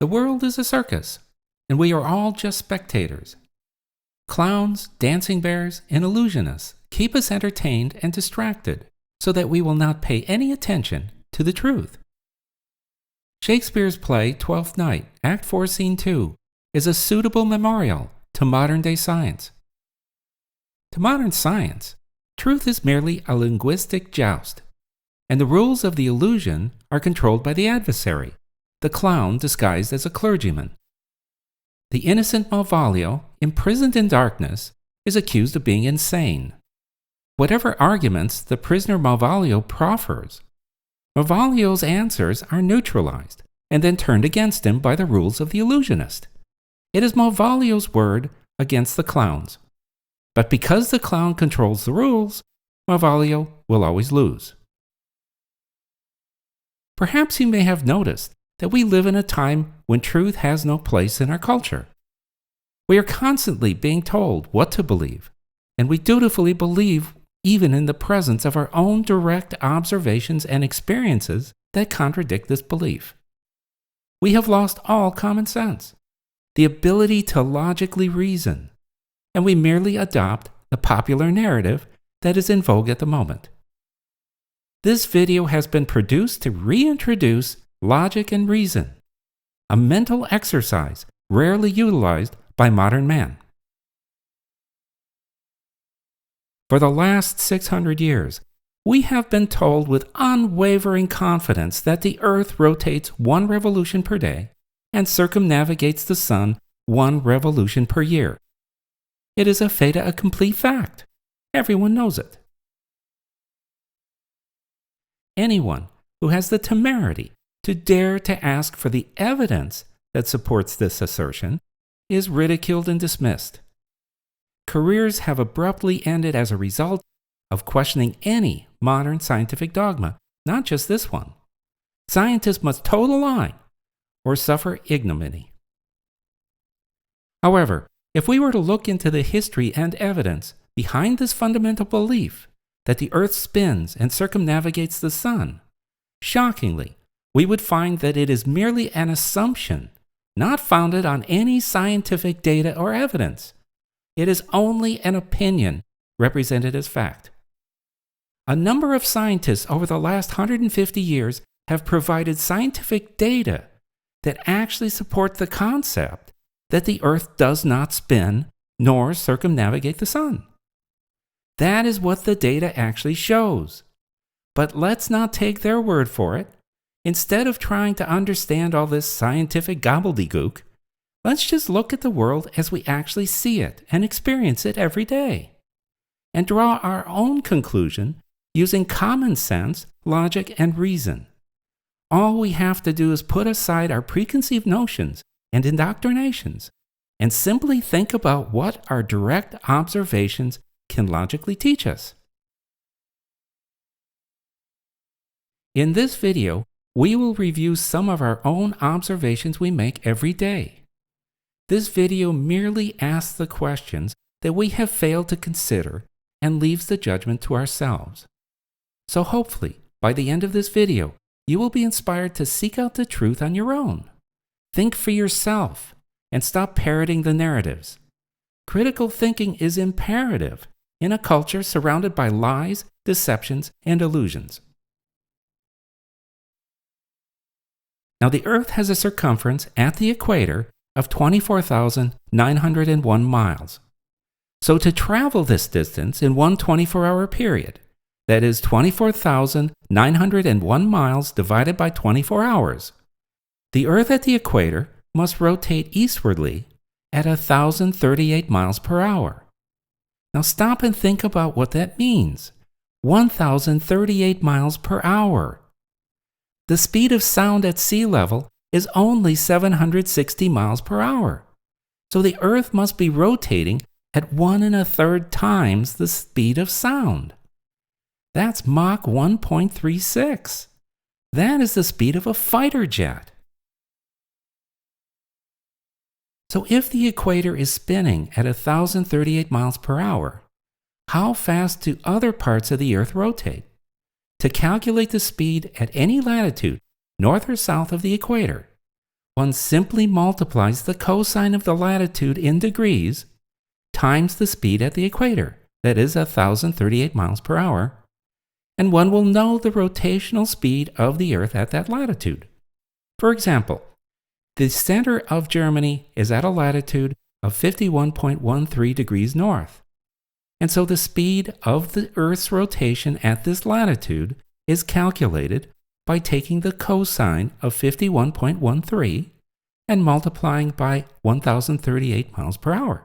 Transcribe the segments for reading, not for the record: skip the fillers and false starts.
The world is a circus, and we are all just spectators. Clowns, dancing bears, and illusionists keep us entertained and distracted so that we will not pay any attention to the truth. Shakespeare's play Twelfth Night, Act 4, Scene 2, is a suitable memorial to modern-day science. To modern science, truth is merely a linguistic joust, and the rules of the illusion are controlled by the adversary, the clown disguised as a clergyman. The innocent Malvolio, imprisoned in darkness, is accused of being insane. Whatever arguments the prisoner Malvolio proffers, Malvolio's answers are neutralized and then turned against him by the rules of the illusionist. It is Malvolio's word against the clown's. But because the clown controls the rules, Malvolio will always lose. Perhaps you may have noticed that we live in a time when truth has no place in our culture. We are constantly being told what to believe, and we dutifully believe even in the presence of our own direct observations and experiences that contradict this belief. We have lost all common sense, the ability to logically reason, and we merely adopt the popular narrative that is in vogue at the moment. This video has been produced to reintroduce logic and reason, a mental exercise rarely utilized by modern man. For the last 600 years, we have been told with unwavering confidence that the Earth rotates 1 revolution per day and circumnavigates the Sun 1 revolution per year. It is a fait accompli fact. Everyone knows it. Anyone who has the temerity to dare to ask for the evidence that supports this assertion is ridiculed and dismissed. Careers have abruptly ended as a result of questioning any modern scientific dogma, not just this one. Scientists must toe the line or suffer ignominy. However, if we were to look into the history and evidence behind this fundamental belief that the Earth spins and circumnavigates the Sun, shockingly, we would find that it is merely an assumption, not founded on any scientific data or evidence. It is only an opinion represented as fact. A number of scientists over the last 150 years have provided scientific data that actually support the concept that the Earth does not spin nor circumnavigate the Sun. That is what the data actually shows. But let's not take their word for it. Instead of trying to understand all this scientific gobbledygook, let's just look at the world as we actually see it and experience it every day, and draw our own conclusion using common sense, logic, and reason. All we have to do is put aside our preconceived notions and indoctrinations and simply think about what our direct observations can logically teach us. In this video, we will review some of our own observations we make every day. This video merely asks the questions that we have failed to consider and leaves the judgment to ourselves. So hopefully, by the end of this video, you will be inspired to seek out the truth on your own. Think for yourself and stop parroting the narratives. Critical thinking is imperative in a culture surrounded by lies, deceptions, and illusions. Now, the Earth has a circumference at the equator of 24,901 miles. So to travel this distance in one 24-hour period, that is 24,901 miles divided by 24 hours, the Earth at the equator must rotate eastwardly at 1,038 miles per hour. Now stop and think about what that means. 1,038 miles per hour. The speed of sound at sea level is only 760 miles per hour. So the Earth must be rotating at 1 1/3 times the speed of sound. That's Mach 1.36. That is the speed of a fighter jet. So if the equator is spinning at 1,038 miles per hour, how fast do other parts of the Earth rotate? To calculate the speed at any latitude, north or south of the equator, one simply multiplies the cosine of the latitude in degrees times the speed at the equator, that is 1,038 miles per hour, and one will know the rotational speed of the Earth at that latitude. For example, the center of Germany is at a latitude of 51.13 degrees north, and so the speed of the Earth's rotation at this latitude is calculated by taking the cosine of 51.13 and multiplying by 1,038 miles per hour.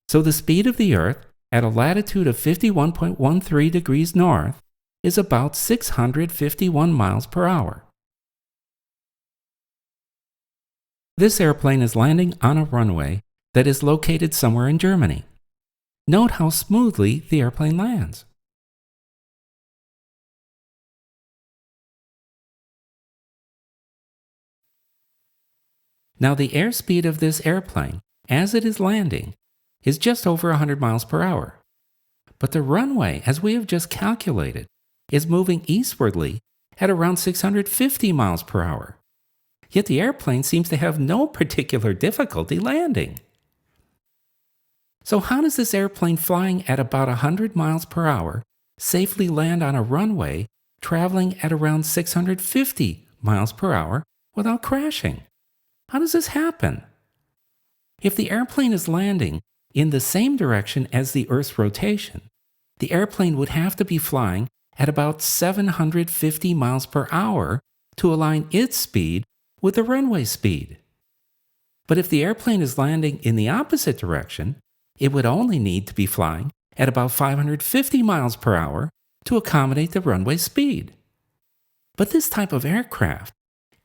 So the speed of the Earth at a latitude of 51.13 degrees north is about 651 miles per hour. This airplane is landing on a runway that is located somewhere in Germany. Note how smoothly the airplane lands. Now the airspeed of this airplane, as it is landing, is just over 100 miles per hour. But the runway, as we have just calculated, is moving eastwardly at around 650 miles per hour. Yet the airplane seems to have no particular difficulty landing. So how does this airplane flying at about 100 miles per hour safely land on a runway traveling at around 650 miles per hour without crashing? How does this happen? If the airplane is landing in the same direction as the Earth's rotation, the airplane would have to be flying at about 750 miles per hour to align its speed with the runway speed. But if the airplane is landing in the opposite direction, it would only need to be flying at about 550 miles per hour to accommodate the runway speed. But this type of aircraft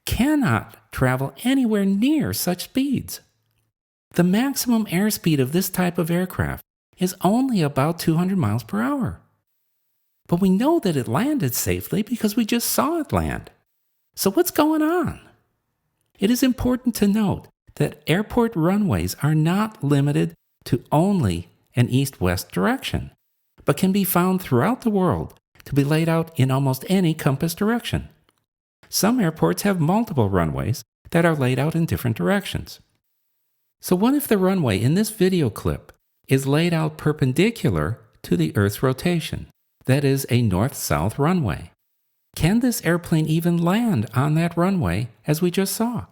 cannot travel anywhere near such speeds. The maximum airspeed of this type of aircraft is only about 200 miles per hour. But we know that it landed safely because we just saw it land. So what's going on? It is important to note that airport runways are not limited to only an east-west direction, but can be found throughout the world to be laid out in almost any compass direction. Some airports have multiple runways that are laid out in different directions. So what if the runway in this video clip is laid out perpendicular to the Earth's rotation? That is a north-south runway. Can this airplane even land on that runway as we just saw?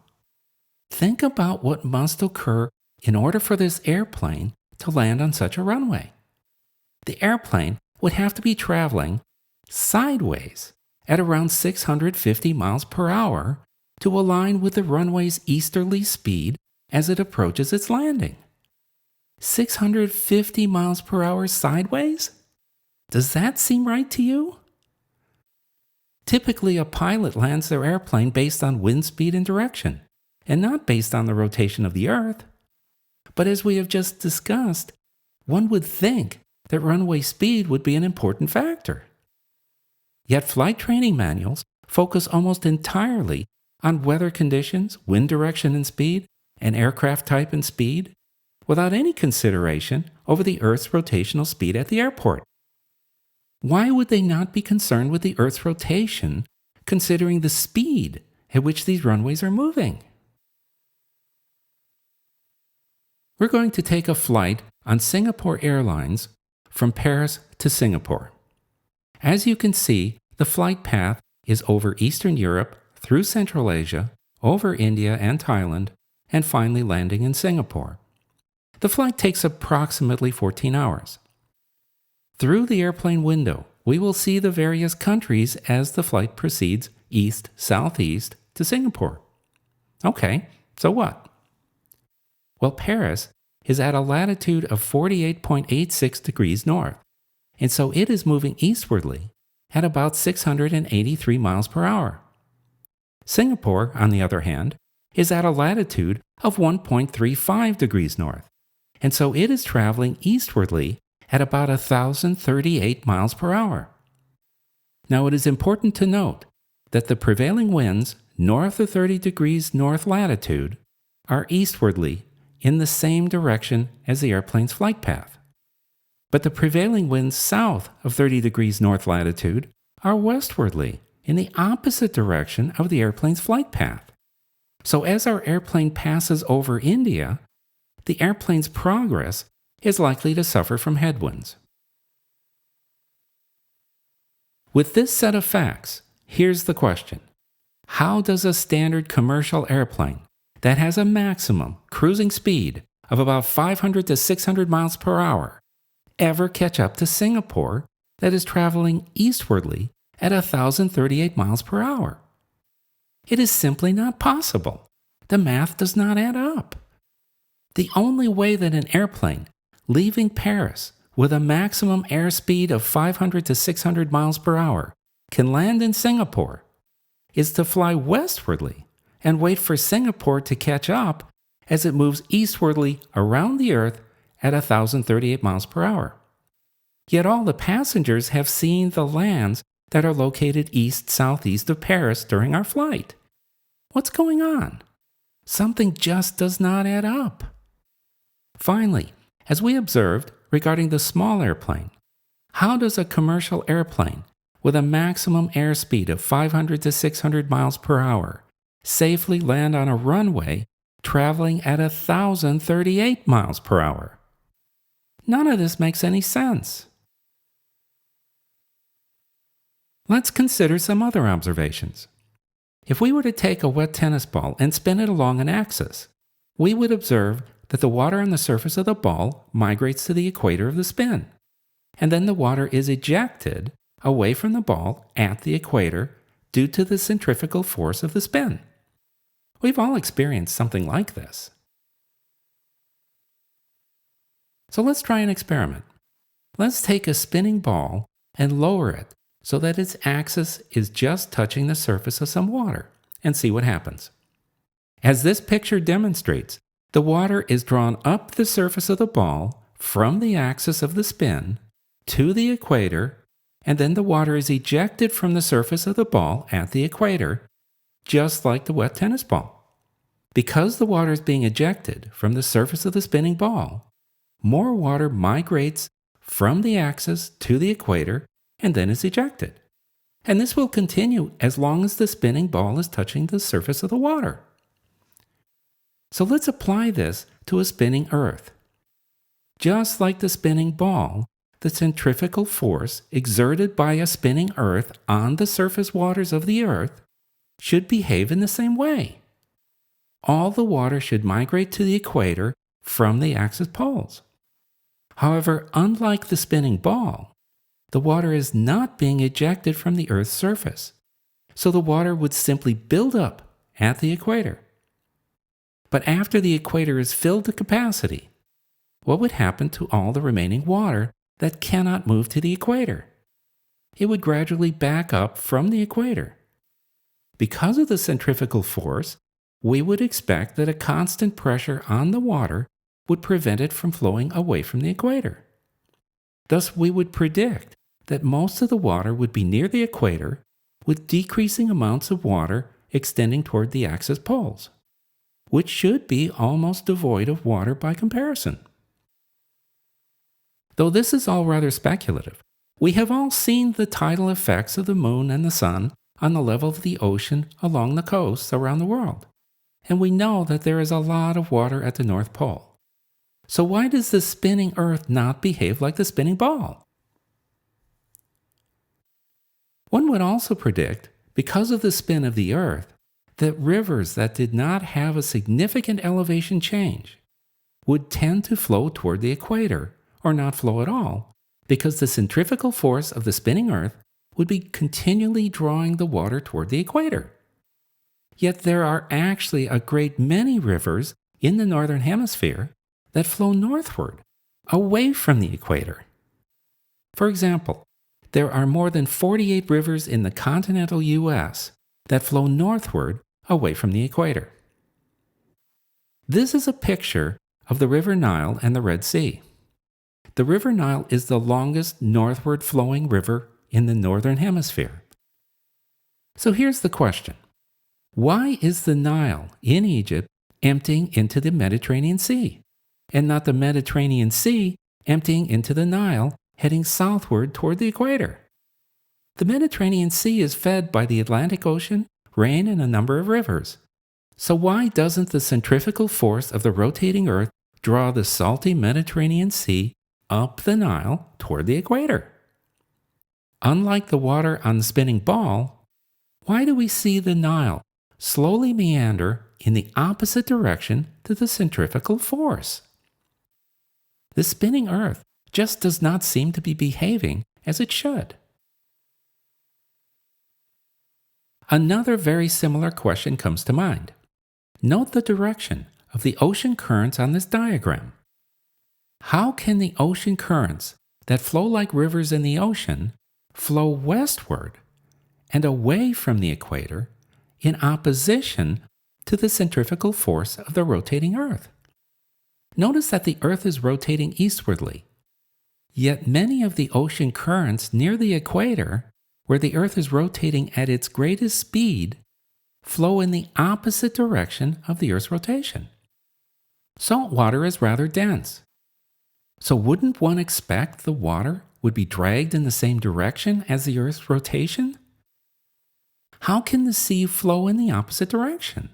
Think about what must occur in order for this airplane to land on such a runway. The airplane would have to be traveling sideways at around 650 miles per hour to align with the runway's easterly speed as it approaches its landing. 650 miles per hour sideways? Does that seem right to you? Typically, a pilot lands their airplane based on wind speed and direction, and not based on the rotation of the Earth. But as we have just discussed, one would think that runway speed would be an important factor. Yet flight training manuals focus almost entirely on weather conditions, wind direction and speed, and aircraft type and speed, without any consideration over the Earth's rotational speed at the airport. Why would they not be concerned with the Earth's rotation, considering the speed at which these runways are moving? We're going to take a flight on Singapore Airlines from Paris to Singapore. As you can see, the flight path is over Eastern Europe, through Central Asia, over India and Thailand, and finally landing in Singapore. The flight takes approximately 14 hours. Through the airplane window, we will see the various countries as the flight proceeds east-southeast to Singapore. Okay, so what? Well, Paris is at a latitude of 48.86 degrees north, and so it is moving eastwardly at about 683 miles per hour. Singapore, on the other hand, is at a latitude of 1.35 degrees north, and so it is traveling eastwardly at about 1,038 miles per hour. Now, it is important to note that the prevailing winds north of 30 degrees north latitude are eastwardly in the same direction as the airplane's flight path. But the prevailing winds south of 30 degrees north latitude are westwardly in the opposite direction of the airplane's flight path. So as our airplane passes over India, the airplane's progress is likely to suffer from headwinds. With this set of facts, here's the question. How does a standard commercial airplane that has a maximum cruising speed of about 500 to 600 miles per hour ever catch up to Singapore that is traveling eastwardly at 1,038 miles per hour? It is simply not possible. The math does not add up. The only way that an airplane leaving Paris with a maximum airspeed of 500 to 600 miles per hour can land in Singapore is to fly westwardly and wait for Singapore to catch up as it moves eastwardly around the Earth at 1,038 miles per hour. Yet all the passengers have seen the lands that are located east-southeast of Paris during our flight. What's going on? Something just does not add up. Finally, as we observed regarding the small airplane, how does a commercial airplane with a maximum airspeed of 500 to 600 miles per hour safely land on a runway traveling at 1,038 miles per hour? None of this makes any sense. Let's consider some other observations. If we were to take a wet tennis ball and spin it along an axis, we would observe that the water on the surface of the ball migrates to the equator of the spin, and then the water is ejected away from the ball at the equator due to the centrifugal force of the spin. We've all experienced something like this. So let's try an experiment. Let's take a spinning ball and lower it so that its axis is just touching the surface of some water, and see what happens. As this picture demonstrates, the water is drawn up the surface of the ball from the axis of the spin to the equator, and then the water is ejected from the surface of the ball at the equator, just like the wet tennis ball. Because the water is being ejected from the surface of the spinning ball, more water migrates from the axis to the equator and then is ejected. And this will continue as long as the spinning ball is touching the surface of the water. So let's apply this to a spinning Earth. Just like the spinning ball, the centrifugal force exerted by a spinning Earth on the surface waters of the Earth should behave in the same way. All the water should migrate to the equator from the axis poles. However, unlike the spinning ball, the water is not being ejected from the Earth's surface, so the water would simply build up at the equator. But after the equator is filled to capacity, what would happen to all the remaining water that cannot move to the equator? It would gradually back up from the equator. Because of the centrifugal force, we would expect that a constant pressure on the water would prevent it from flowing away from the equator. Thus, we would predict that most of the water would be near the equator, with decreasing amounts of water extending toward the axis poles, which should be almost devoid of water by comparison. Though this is all rather speculative, we have all seen the tidal effects of the moon and the sun on the level of the ocean along the coasts around the world, and we know that there is a lot of water at the North Pole. So why does the spinning Earth not behave like the spinning ball? One would also predict, because of the spin of the Earth, that rivers that did not have a significant elevation change would tend to flow toward the equator, or not flow at all, because the centrifugal force of the spinning Earth would be continually drawing the water toward the equator. Yet there are actually a great many rivers in the northern hemisphere that flow northward, away from the equator. For example, there are more than 48 rivers in the continental US that flow northward, away from the equator. This is a picture of the River Nile and the Red Sea. The River Nile is the longest northward flowing river in the northern hemisphere. So here's the question. Why is the Nile in Egypt emptying into the Mediterranean Sea, and not the Mediterranean Sea emptying into the Nile, heading southward toward the equator? The Mediterranean Sea is fed by the Atlantic Ocean, rain, and a number of rivers. So why doesn't the centrifugal force of the rotating Earth draw the salty Mediterranean Sea up the Nile toward the equator? Unlike the water on the spinning ball, why do we see the Nile slowly meander in the opposite direction to the centrifugal force? The spinning Earth just does not seem to be behaving as it should. Another very similar question comes to mind. Note the direction of the ocean currents on this diagram. How can the ocean currents that flow like rivers in the ocean flow westward and away from the equator in opposition to the centrifugal force of the rotating Earth? Notice that the Earth is rotating eastwardly, yet many of the ocean currents near the equator, where the Earth is rotating at its greatest speed, flow in the opposite direction of the Earth's rotation. Salt water is rather dense. So wouldn't one expect the water would be dragged in the same direction as the Earth's rotation? How can the sea flow in the opposite direction?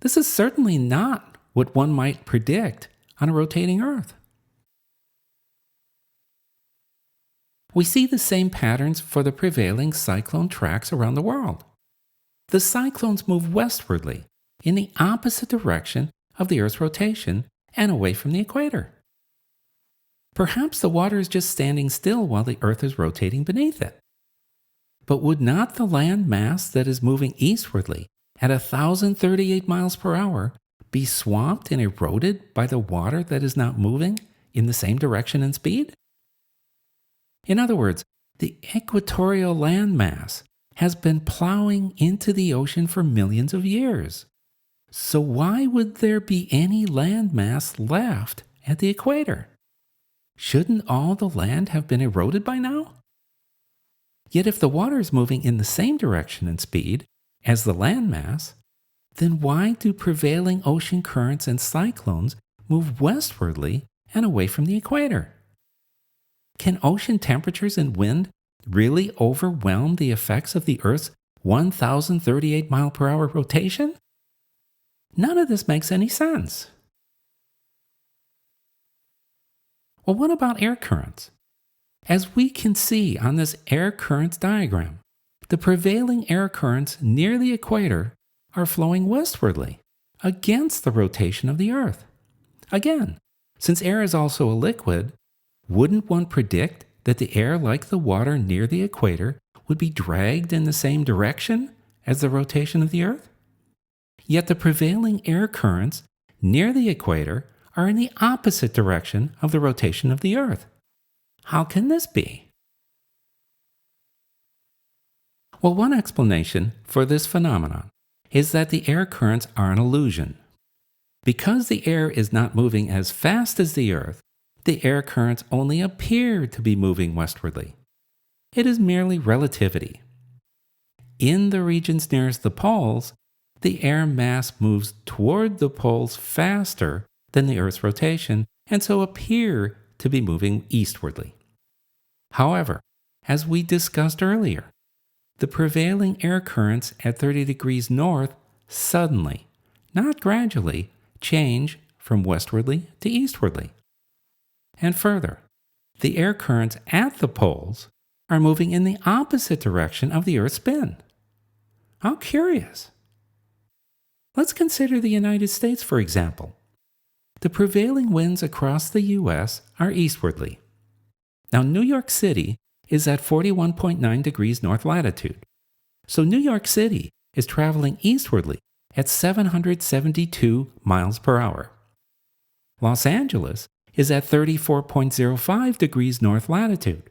This is certainly not what one might predict on a rotating Earth. We see the same patterns for the prevailing cyclone tracks around the world. The cyclones move westwardly in the opposite direction of the Earth's rotation and away from the equator. Perhaps the water is just standing still while the Earth is rotating beneath it. But would not the land mass that is moving eastwardly at 1,038 miles per hour be swamped and eroded by the water that is not moving in the same direction and speed? In other words, the equatorial land mass has been plowing into the ocean for millions of years. So why would there be any land mass left at the equator? Shouldn't all the land have been eroded by now? Yet if the water is moving in the same direction and speed as the land mass, then why do prevailing ocean currents and cyclones move westwardly and away from the equator? Can ocean temperatures and wind really overwhelm the effects of the Earth's 1,038 mile per hour rotation? None of this makes any sense. Well, what about air currents? As we can see on this air currents diagram, the prevailing air currents near the equator are flowing westwardly against the rotation of the Earth. Again, since air is also a liquid, wouldn't one predict that the air, like the water near the equator, would be dragged in the same direction as the rotation of the Earth? Yet the prevailing air currents near the equator are in the opposite direction of the rotation of the Earth. How can this be? Well, one explanation for this phenomenon is that the air currents are an illusion. Because the air is not moving as fast as the Earth, the air currents only appear to be moving westwardly. It is merely relativity. In the regions nearest the poles, the air mass moves toward the poles faster than the Earth's rotation and so appear to be moving eastwardly. However, as we discussed earlier, the prevailing air currents at 30 degrees north suddenly, not gradually, change from westwardly to eastwardly. And further, the air currents at the poles are moving in the opposite direction of the Earth's spin. How curious! Let's consider the United States, for example. The prevailing winds across the U.S. are eastwardly. Now, New York City is at 41.9 degrees north latitude. So New York City is traveling eastwardly at 772 miles per hour. Los Angeles is at 34.05 degrees north latitude.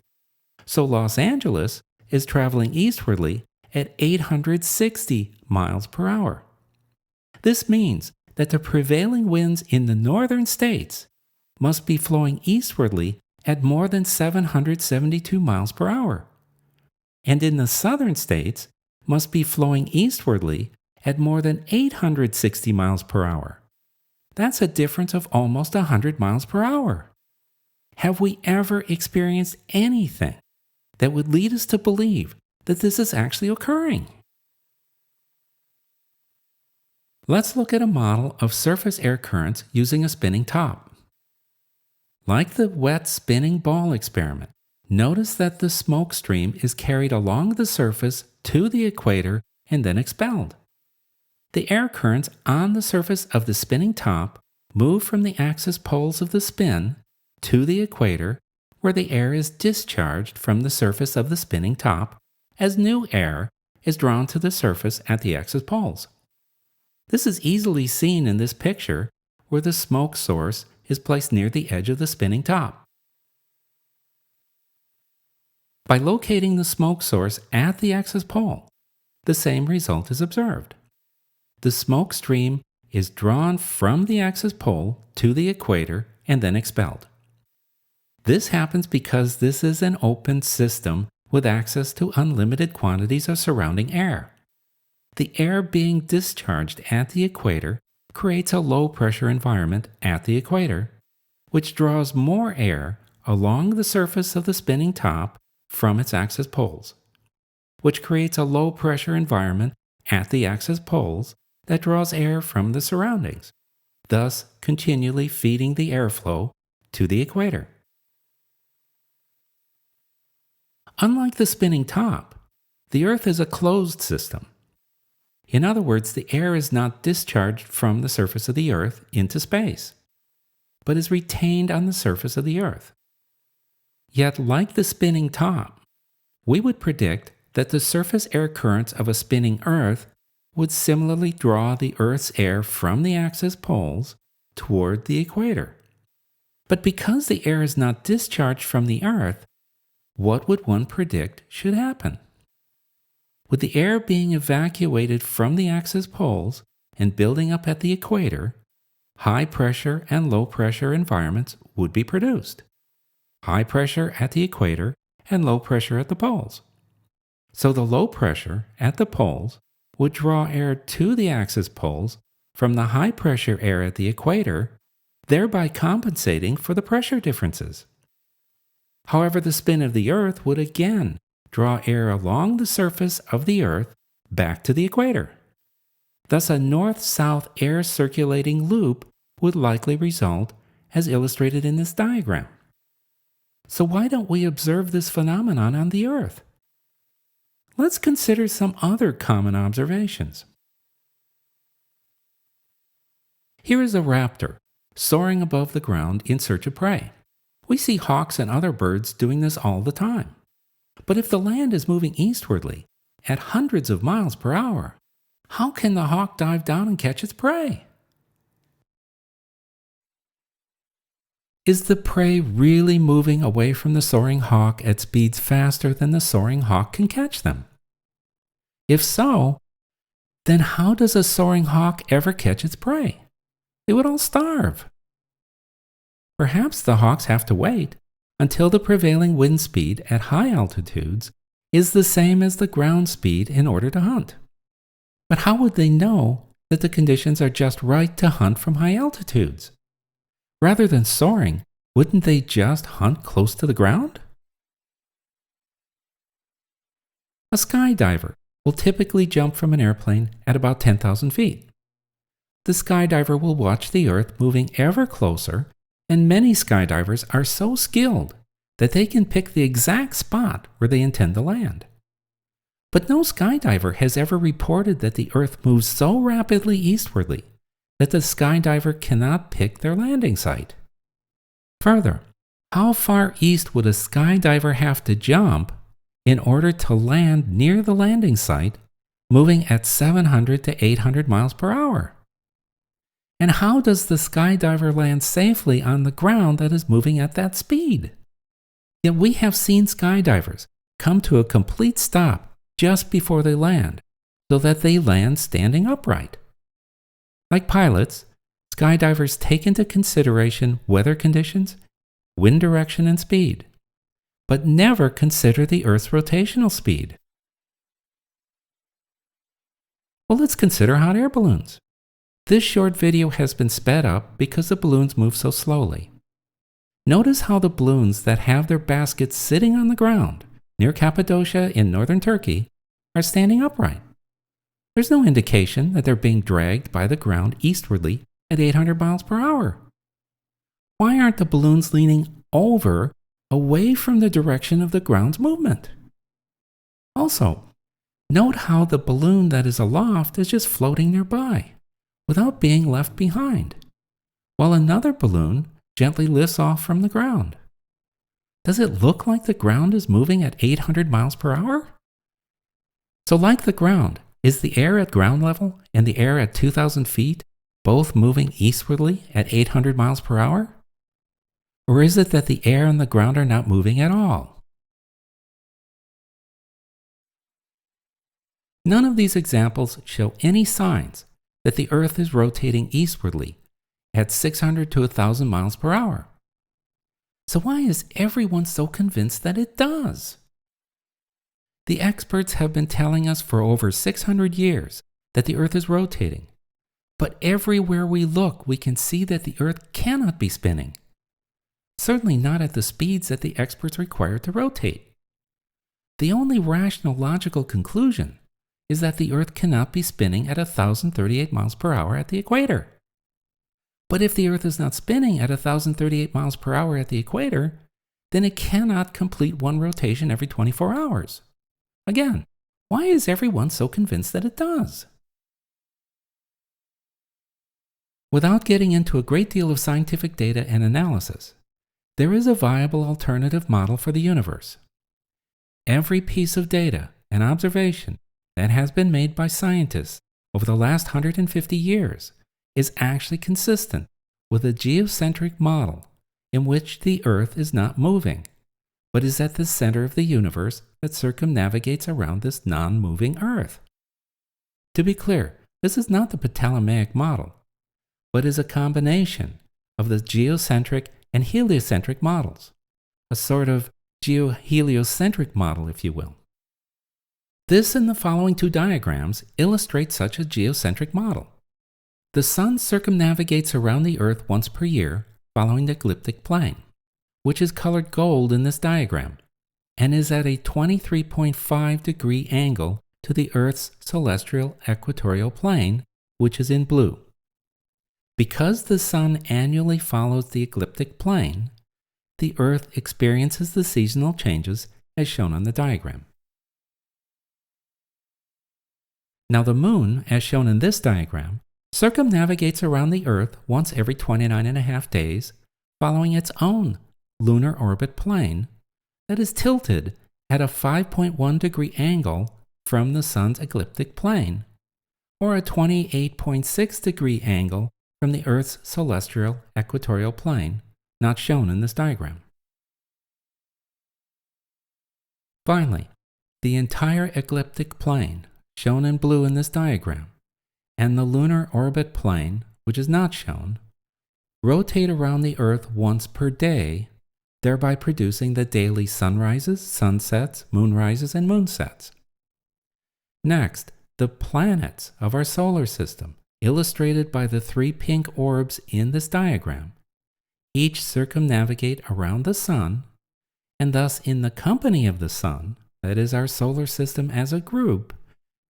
So Los Angeles is traveling eastwardly at 860 miles per hour. This means that the prevailing winds in the northern states must be flowing eastwardly at more than 772 miles per hour, and in the southern states must be flowing eastwardly at more than 860 miles per hour. That's a difference of almost 100 miles per hour. Have we ever experienced anything that would lead us to believe that this is actually occurring? Let's look at a model of surface air currents using a spinning top. Like the wet spinning ball experiment, notice that the smoke stream is carried along the surface to the equator and then expelled. The air currents on the surface of the spinning top move from the axis poles of the spin to the equator, where the air is discharged from the surface of the spinning top as new air is drawn to the surface at the axis poles. This is easily seen in this picture where the smoke source is placed near the edge of the spinning top. By locating the smoke source at the axis pole, the same result is observed. The smoke stream is drawn from the axis pole to the equator and then expelled. This happens because this is an open system with access to unlimited quantities of surrounding air. The air being discharged at the equator creates a low-pressure environment at the equator, which draws more air along the surface of the spinning top from its axis poles, which creates a low-pressure environment at the axis poles that draws air from the surroundings, thus continually feeding the airflow to the equator. Unlike the spinning top, the Earth is a closed system. In other words, the air is not discharged from the surface of the Earth into space, but is retained on the surface of the Earth. Yet, like the spinning top, we would predict that the surface air currents of a spinning Earth would similarly draw the Earth's air from the axis poles toward the equator. But because the air is not discharged from the Earth, what would one predict should happen? With the air being evacuated from the axis poles and building up at the equator, high pressure and low pressure environments would be produced. High pressure at the equator and low pressure at the poles. So the low pressure at the poles would draw air to the axis poles from the high pressure air at the equator, thereby compensating for the pressure differences. However, the spin of the Earth would again draw air along the surface of the Earth back to the equator. Thus, a north-south air circulating loop would likely result, as illustrated in this diagram. So why don't we observe this phenomenon on the Earth? Let's consider some other common observations. Here is a raptor soaring above the ground in search of prey. We see hawks and other birds doing this all the time. But if the land is moving eastwardly at hundreds of miles per hour, how can the hawk dive down and catch its prey? Is the prey really moving away from the soaring hawk at speeds faster than the soaring hawk can catch them? If so, then how does a soaring hawk ever catch its prey? They would all starve. Perhaps the hawks have to wait until the prevailing wind speed at high altitudes is the same as the ground speed in order to hunt. But how would they know that the conditions are just right to hunt from high altitudes? Rather than soaring, wouldn't they just hunt close to the ground? A skydiver will typically jump from an airplane at about 10,000 feet. The skydiver will watch the Earth moving ever closer, and many skydivers are so skilled that they can pick the exact spot where they intend to land. But no skydiver has ever reported that the Earth moves so rapidly eastwardly that the skydiver cannot pick their landing site. Further, how far east would a skydiver have to jump in order to land near the landing site, moving at 700 to 800 miles per hour? And how does the skydiver land safely on the ground that is moving at that speed? Yet we have seen skydivers come to a complete stop just before they land, so that they land standing upright. Like pilots, skydivers take into consideration weather conditions, wind direction, and speed, but never consider the Earth's rotational speed. Well, let's consider hot air balloons. This short video has been sped up because the balloons move so slowly. Notice how the balloons that have their baskets sitting on the ground near Cappadocia in northern Turkey are standing upright. There's no indication that they're being dragged by the ground eastwardly at 800 miles per hour. Why aren't the balloons leaning over, away from the direction of the ground's movement? Also, note how the balloon that is aloft is just floating nearby, without being left behind, while another balloon gently lifts off from the ground. Does it look like the ground is moving at 800 miles per hour? So like the ground, is the air at ground level and the air at 2,000 feet both moving eastwardly at 800 miles per hour? Or is it that the air and the ground are not moving at all? None of these examples show any signs that the Earth is rotating eastwardly at 600 to 1,000 miles per hour. So why is everyone so convinced that it does? The experts have been telling us for over 600 years that the Earth is rotating, but everywhere we look, we can see that the Earth cannot be spinning. Certainly not at the speeds that the experts require to rotate. The only rational logical conclusion is that the Earth cannot be spinning at 1,038 miles per hour at the equator. But if the Earth is not spinning at 1,038 miles per hour at the equator, then it cannot complete one rotation every 24 hours. Again, why is everyone so convinced that it does? Without getting into a great deal of scientific data and analysis, there is a viable alternative model for the universe. Every piece of data and observation that has been made by scientists over the last 150 years is actually consistent with a geocentric model in which the Earth is not moving, but is at the center of the universe that circumnavigates around this non-moving Earth. To be clear, this is not the Ptolemaic model, but is a combination of the geocentric and heliocentric models, a sort of geoheliocentric model, if you will. This and the following two diagrams illustrate such a geocentric model. The Sun circumnavigates around the Earth once per year following the ecliptic plane, which is colored gold in this diagram, and is at a 23.5 degree angle to the Earth's celestial equatorial plane, which is in blue. Because the Sun annually follows the ecliptic plane, the Earth experiences the seasonal changes as shown on the diagram. Now the Moon, as shown in this diagram, circumnavigates around the Earth once every 29.5 days, following its own lunar orbit plane that is tilted at a 5.1 degree angle from the Sun's ecliptic plane, or a 28.6 degree angle from the Earth's celestial equatorial plane, not shown in this diagram. Finally, the entire ecliptic plane, shown in blue in this diagram, and the lunar orbit plane, which is not shown, rotate around the Earth once per day, thereby producing the daily sunrises, sunsets, moonrises, and moonsets. Next, the planets of our solar system, illustrated by the three pink orbs in this diagram, each circumnavigate around the Sun, and thus in the company of the Sun, that is our solar system as a group,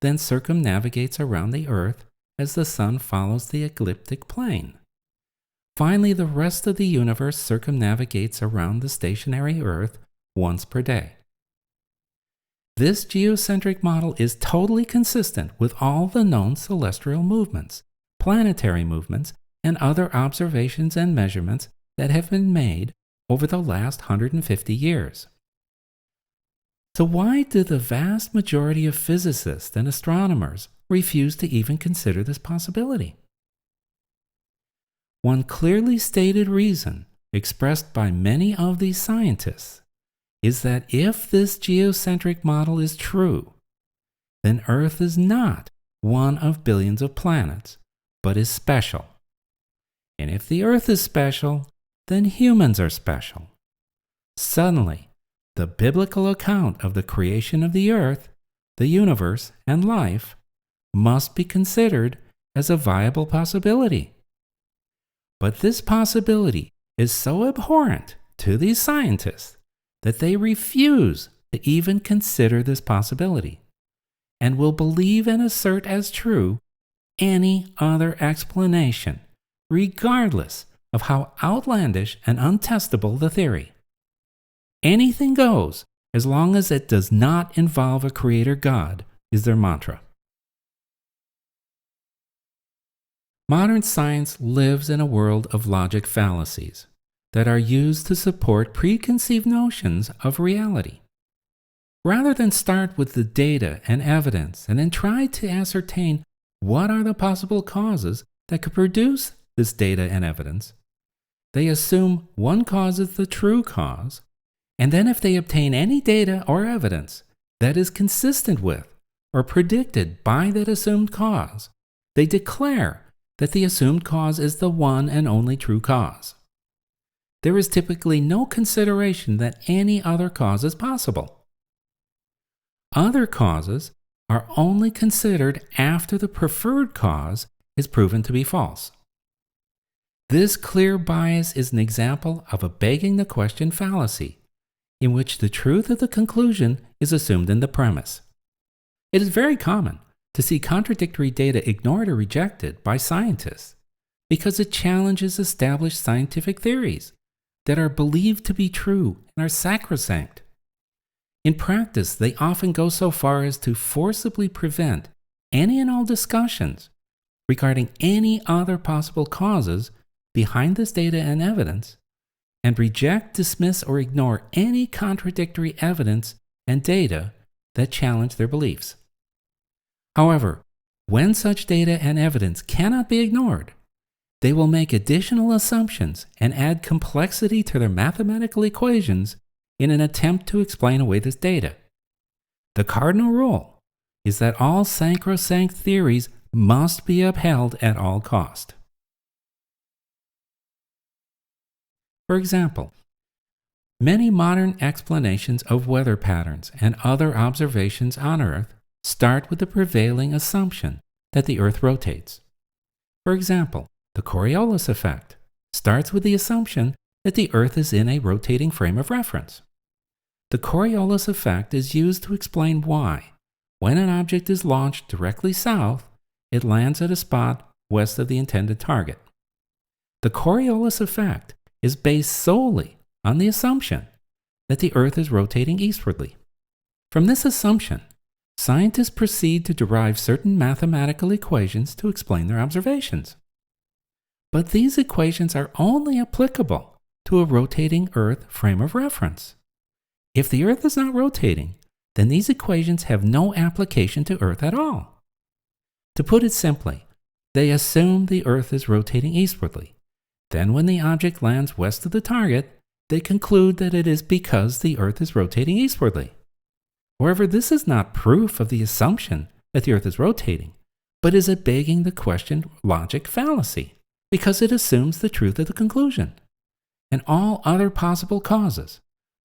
then circumnavigates around the Earth as the Sun follows the ecliptic plane. Finally, the rest of the universe circumnavigates around the stationary Earth once per day. This geocentric model is totally consistent with all the known celestial movements, planetary movements, and other observations and measurements that have been made over the last 150 years. So why do the vast majority of physicists and astronomers refuse to even consider this possibility? One clearly stated reason, expressed by many of these scientists, is that if this geocentric model is true, then Earth is not one of billions of planets, but is special. And if the Earth is special, then humans are special. Suddenly, the biblical account of the creation of the Earth, the universe, and life must be considered as a viable possibility. But this possibility is so abhorrent to these scientists that they refuse to even consider this possibility, and will believe and assert as true any other explanation, regardless of how outlandish and untestable the theory. Anything goes as long as it does not involve a creator God, is their mantra. Modern science lives in a world of logic fallacies that are used to support preconceived notions of reality. Rather than start with the data and evidence and then try to ascertain what are the possible causes that could produce this data and evidence, they assume one cause is the true cause, and then if they obtain any data or evidence that is consistent with or predicted by that assumed cause, they declare that the assumed cause is the one and only true cause. There is typically no consideration that any other cause is possible. Other causes are only considered after the preferred cause is proven to be false. This clear bias is an example of a begging the question fallacy, in which the truth of the conclusion is assumed in the premise. It is very common to see contradictory data ignored or rejected by scientists because it challenges established scientific theories that are believed to be true and are sacrosanct. In practice, they often go so far as to forcibly prevent any and all discussions regarding any other possible causes behind this data and evidence, and reject, dismiss, or ignore any contradictory evidence and data that challenge their beliefs. However, when such data and evidence cannot be ignored, they will make additional assumptions and add complexity to their mathematical equations in an attempt to explain away this data. The cardinal rule is that all sacrosanct theories must be upheld at all cost. For example, many modern explanations of weather patterns and other observations on Earth start with the prevailing assumption that the Earth rotates. For example, the Coriolis effect starts with the assumption that the Earth is in a rotating frame of reference. The Coriolis effect is used to explain why, when an object is launched directly south, it lands at a spot west of the intended target. The Coriolis effect is based solely on the assumption that the Earth is rotating eastwardly. From this assumption, scientists proceed to derive certain mathematical equations to explain their observations. But these equations are only applicable to a rotating Earth frame of reference. If the Earth is not rotating, then these equations have no application to Earth at all. To put it simply, they assume the Earth is rotating eastwardly. Then when the object lands west of the target, they conclude that it is because the Earth is rotating eastwardly. However, this is not proof of the assumption that the Earth is rotating, but is a begging the question logic fallacy, because it assumes the truth of the conclusion. And all other possible causes,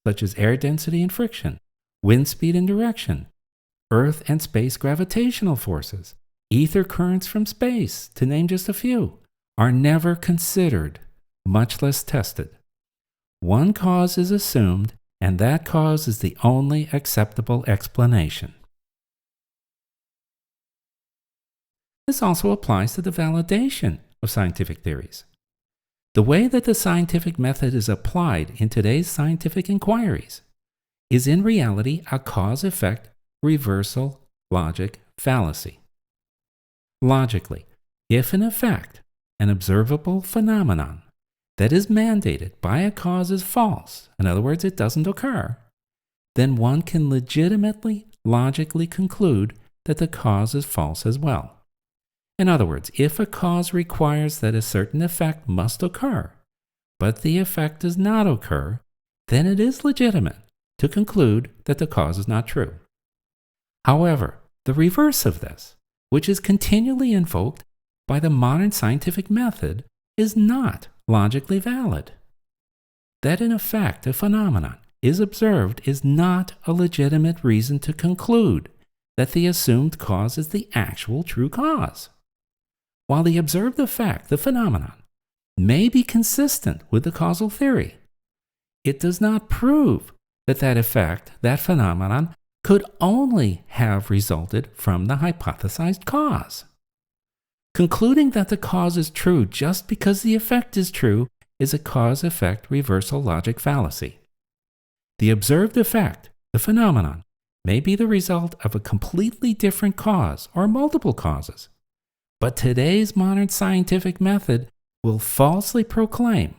such as air density and friction, wind speed and direction, Earth and space gravitational forces, ether currents from space, to name just a few, are never considered, much less tested. One cause is assumed, and that cause is the only acceptable explanation. This also applies to the validation of scientific theories. The way that the scientific method is applied in today's scientific inquiries is in reality a cause-effect reversal logic fallacy. Logically, if in effect an observable phenomenon that is mandated by a cause is false, in other words, it doesn't occur, then one can legitimately, logically conclude that the cause is false as well. In other words, if a cause requires that a certain effect must occur, but the effect does not occur, then it is legitimate to conclude that the cause is not true. However, the reverse of this, which is continually invoked by the modern scientific method, is not logically valid. That in effect a phenomenon is observed is not a legitimate reason to conclude that the assumed cause is the actual true cause. While the observed effect, the phenomenon, may be consistent with the causal theory, it does not prove that that effect, that phenomenon, could only have resulted from the hypothesized cause. Concluding that the cause is true just because the effect is true is a cause-effect reversal logic fallacy. The observed effect, the phenomenon, may be the result of a completely different cause or multiple causes. But today's modern scientific method will falsely proclaim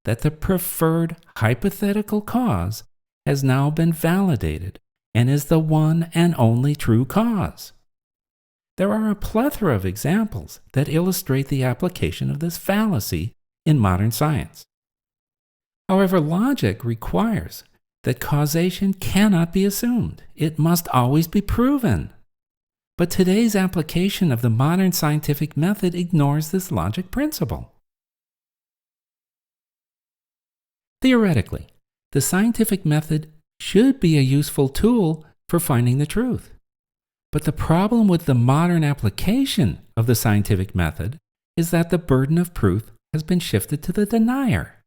that the preferred hypothetical cause has now been validated and is the one and only true cause. There are a plethora of examples that illustrate the application of this fallacy in modern science. However, logic requires that causation cannot be assumed. It must always be proven. But today's application of the modern scientific method ignores this logic principle. Theoretically, the scientific method should be a useful tool for finding the truth. But the problem with the modern application of the scientific method is that the burden of proof has been shifted to the denier.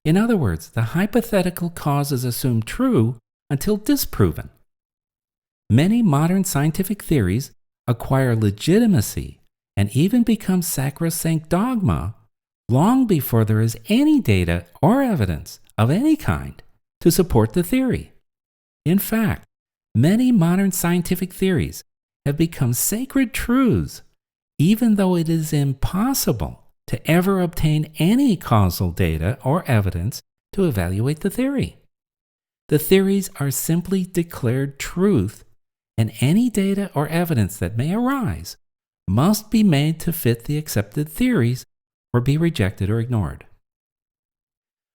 In other words, the hypothetical cause is assumed true until disproven. Many modern scientific theories acquire legitimacy and even become sacrosanct dogma long before there is any data or evidence of any kind to support the theory. In fact, many modern scientific theories have become sacred truths, even though it is impossible to ever obtain any causal data or evidence to evaluate the theory. The theories are simply declared truth, and any data or evidence that may arise must be made to fit the accepted theories or be rejected or ignored.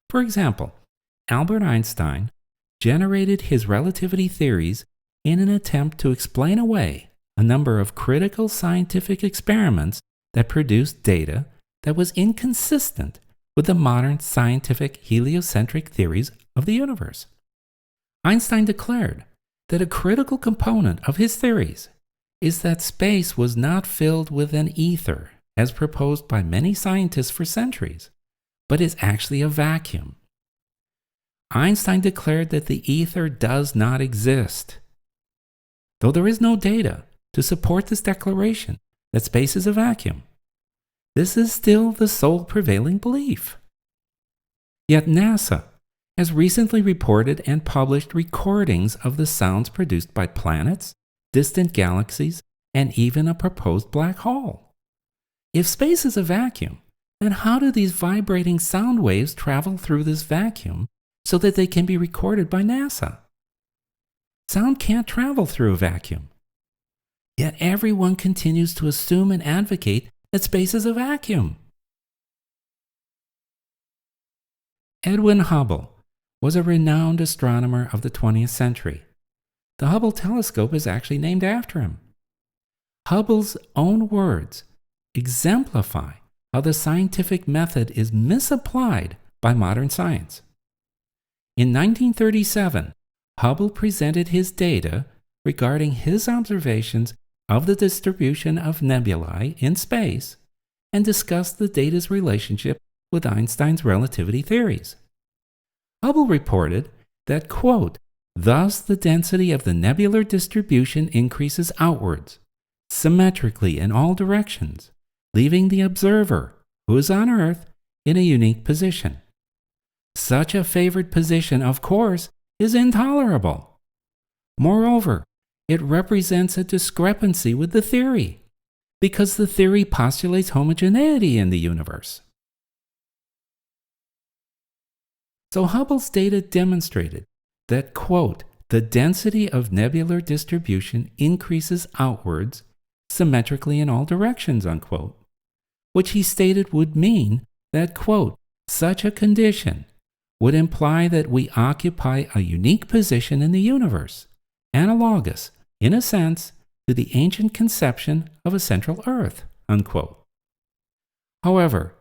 For example, Albert Einstein generated his relativity theories in an attempt to explain away a number of critical scientific experiments that produced data that was inconsistent with the modern scientific heliocentric theories of the universe. Einstein declared that a critical component of his theories is that space was not filled with an ether, as proposed by many scientists for centuries, but is actually a vacuum. Einstein declared that the ether does not exist. Though there is no data to support this declaration that space is a vacuum, this is still the sole prevailing belief. Yet NASA has recently reported and published recordings of the sounds produced by planets, distant galaxies, and even a proposed black hole. If space is a vacuum, then how do these vibrating sound waves travel through this vacuum so that they can be recorded by NASA? Sound can't travel through a vacuum. Yet everyone continues to assume and advocate that space is a vacuum. Edwin Hubble was a renowned astronomer of the 20th century. The Hubble telescope is actually named after him. Hubble's own words exemplify how the scientific method is misapplied by modern science. In 1937, Hubble presented his data regarding his observations of the distribution of nebulae in space and discussed the data's relationship with Einstein's relativity theories. Hubble reported that, quote, "Thus the density of the nebular distribution increases outwards, symmetrically in all directions, leaving the observer, who is on Earth, in a unique position. Such a favored position, of course, is intolerable. Moreover, it represents a discrepancy with the theory, because the theory postulates homogeneity in the universe." So Hubble's data demonstrated that, quote, "the density of nebular distribution increases outwards, symmetrically in all directions," unquote, which he stated would mean that, quote, "such a condition would imply that we occupy a unique position in the universe, analogous, in a sense, to the ancient conception of a central Earth," unquote. However,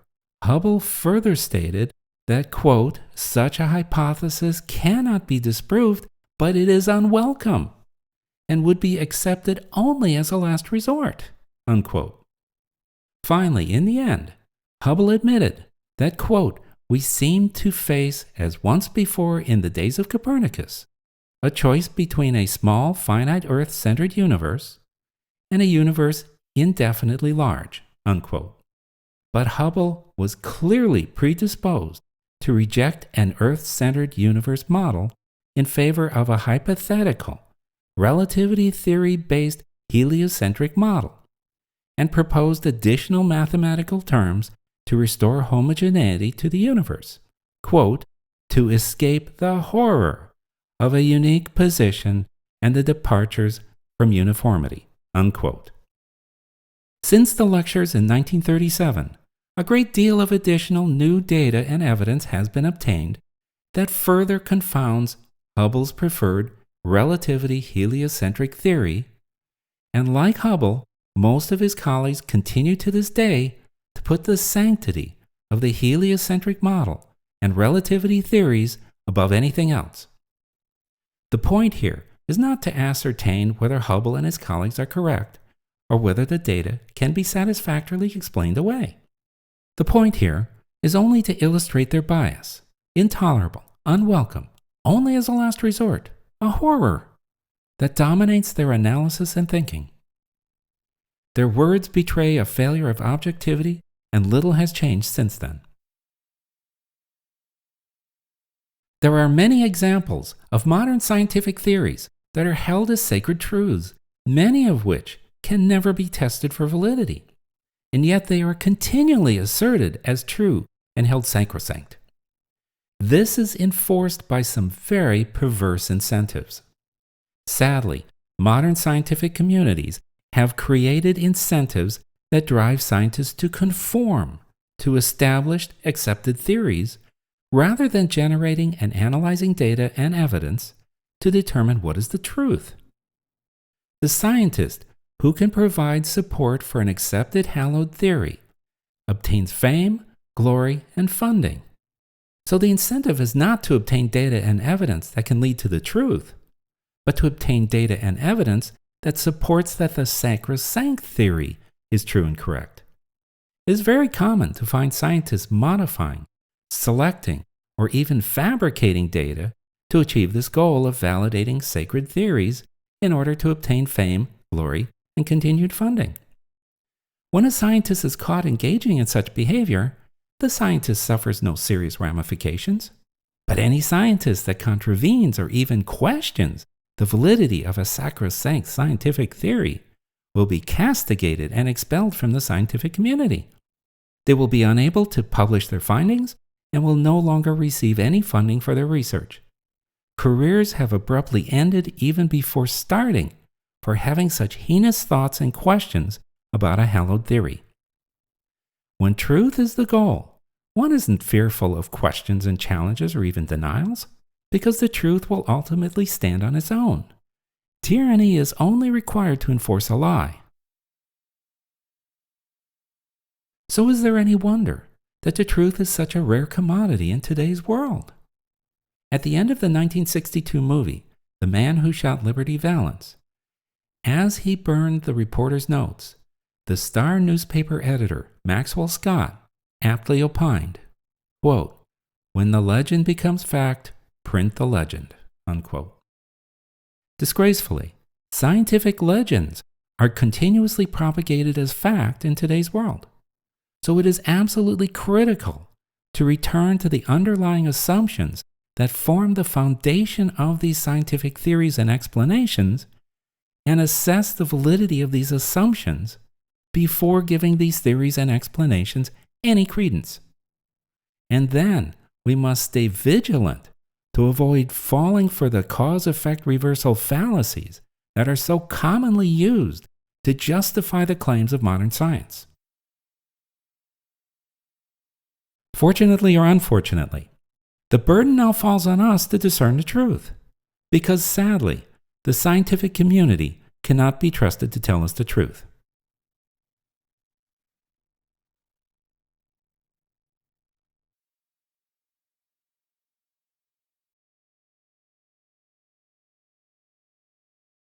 Hubble further stated that, quote, "such a hypothesis cannot be disproved, but it is unwelcome and would be accepted only as a last resort," unquote. Finally, in the end, Hubble admitted that, quote, "we seem to face, as once before in the days of Copernicus, a choice between a small, finite Earth-centered universe and a universe indefinitely large, unquote. But Hubble was clearly predisposed to reject an Earth-centered universe model in favor of a hypothetical, relativity theory-based heliocentric model, and proposed additional mathematical terms to restore homogeneity to the universe, quote, to escape the horror of a unique position and the departures from uniformity, unquote. Since the lectures in 1937, a great deal of additional new data and evidence has been obtained that further confounds Hubble's preferred relativity heliocentric theory, and like Hubble, most of his colleagues continue to this day to put the sanctity of the heliocentric model and relativity theories above anything else. The point here is not to ascertain whether Hubble and his colleagues are correct or whether the data can be satisfactorily explained away. The point here is only to illustrate their bias, intolerable, unwelcome, only as a last resort, a horror that dominates their analysis and thinking. Their words betray a failure of objectivity, and little has changed since then. There are many examples of modern scientific theories that are held as sacred truths, many of which can never be tested for validity, and yet they are continually asserted as true and held sacrosanct. This is enforced by some very perverse incentives. Sadly, modern scientific communities have created incentives that drive scientists to conform to established, accepted theories rather than generating and analyzing data and evidence to determine what is the truth. The scientist who can provide support for an accepted hallowed theory obtains fame, glory, and funding. So the incentive is not to obtain data and evidence that can lead to the truth, but to obtain data and evidence that supports that the sacrosanct theory is true and correct. It is very common to find scientists modifying, selecting, or even fabricating data to achieve this goal of validating sacred theories in order to obtain fame, glory, and continued funding. When a scientist is caught engaging in such behavior, the scientist suffers no serious ramifications. But any scientist that contravenes or even questions the validity of a sacrosanct scientific theory will be castigated and expelled from the scientific community. They will be unable to publish their findings and will no longer receive any funding for their research. Careers have abruptly ended even before starting for having such heinous thoughts and questions about a hallowed theory. When truth is the goal, one isn't fearful of questions and challenges or even denials, because the truth will ultimately stand on its own. Tyranny is only required to enforce a lie. So is there any wonder that the truth is such a rare commodity in today's world? At the end of the 1962 movie, The Man Who Shot Liberty Valance, as he burned the reporter's notes, the Star newspaper editor, Maxwell Scott, aptly opined, quote, "When the legend becomes fact, print the legend," unquote. Disgracefully, scientific legends are continuously propagated as fact in today's world. So it is absolutely critical to return to the underlying assumptions that form the foundation of these scientific theories and explanations, and assess the validity of these assumptions before giving these theories and explanations any credence. And then we must stay vigilant to avoid falling for the cause-effect reversal fallacies that are so commonly used to justify the claims of modern science. Fortunately or unfortunately, the burden now falls on us to discern the truth, because sadly, the scientific community cannot be trusted to tell us the truth.